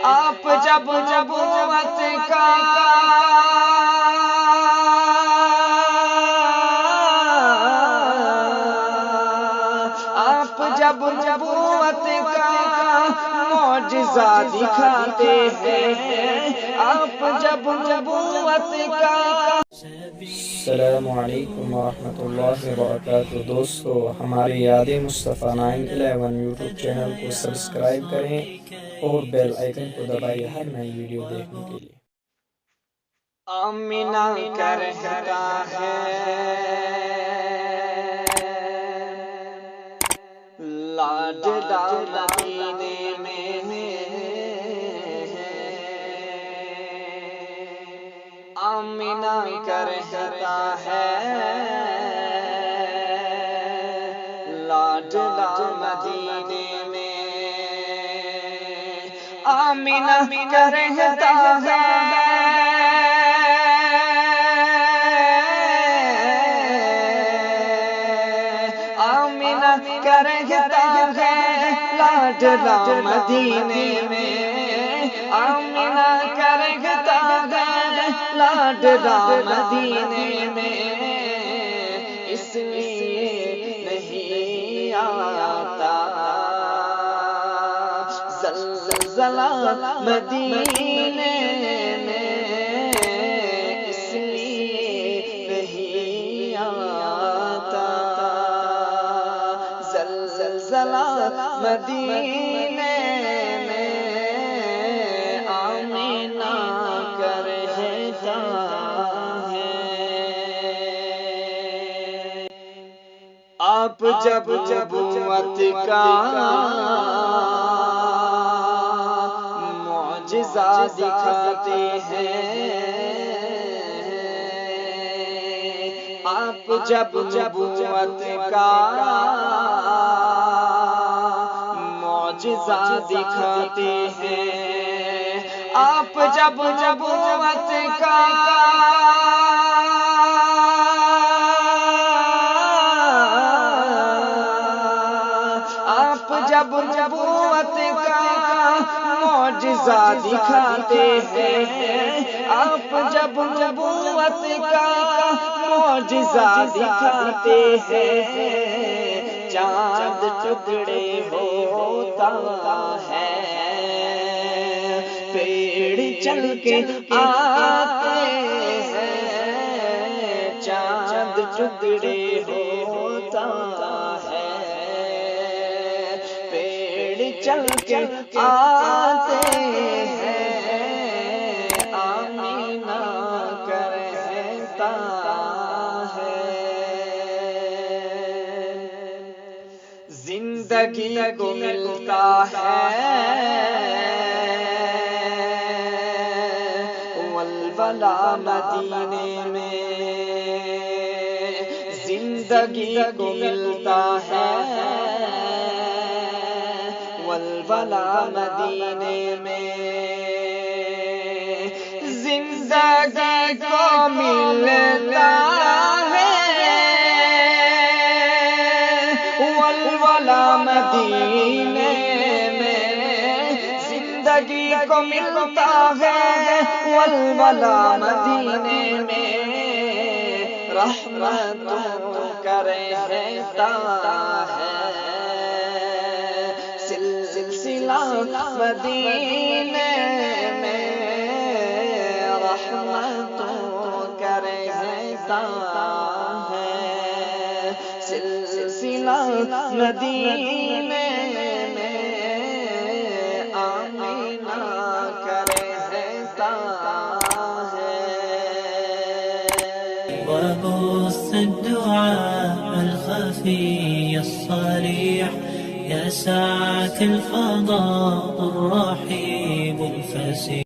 آپ جب نبوت کا نبوت کا معجزہ دکھاتے ہیں، آپ جب نبوت کا۔ السلام علیکم ورحمۃ اللہ وبرکاتہ۔ دوستو، ہمارے یاد مصطفیٰ 911 یوٹیوب چینل کو سبسکرائب کریں اور بیل آئیکن کو دبائیں ہر نئی ویڈیو دیکھنے کے لیے۔ آمینہ کہتا ہے لاڈلا مدینے میں، آمینہ کہتا ہے لاڈلا مدینے میں، آمینہ کہتا ہے لاڈلا مدینے میں، آمینہ کہتا ہے لاڈلا مدینے میں، اس لیے نہیں آتا زلزلہ مدینے میں، اس لیے نہیں آتا زلزلہ مدینے میں، آمینہ کہتا ہے۔ آپ جب نبوت کا معجزہ دکھاتے ہیں، آپ جب نبوت کا معجزہ دکھاتے ہیں، آپ جب نبوت کا نبوت کا معجزہ دکھاتے ہیں، آپ جب نبوت کا معجزہ دکھاتے ہیں، چاند ٹکڑے ہوتا ہے، پیڑ چل کے آتے ہیں، چاند ٹکڑے ہوتا ہے، چل کے آتے ہیں، آمینہ کہتا ہے۔ زندگی کو ملتا ہے ولولہ مدینے میں، زندگی کو ملتا ہے ولولہ مدینے میں، زندگی کو ملتا ہے ولولہ مدینے میں، زندگی کو ملتا ہے ولولہ مدینے میں، رحمتوں کا رہتا ہے سلسلہ مدینے میں، رحمتوں کا رہتا ہے سلسلہ مدینے میں، آمینہ کہتا ہے۔ وبث الدعاء الخفي الصريح يا ساعة الفضاء الرحيب الفسيح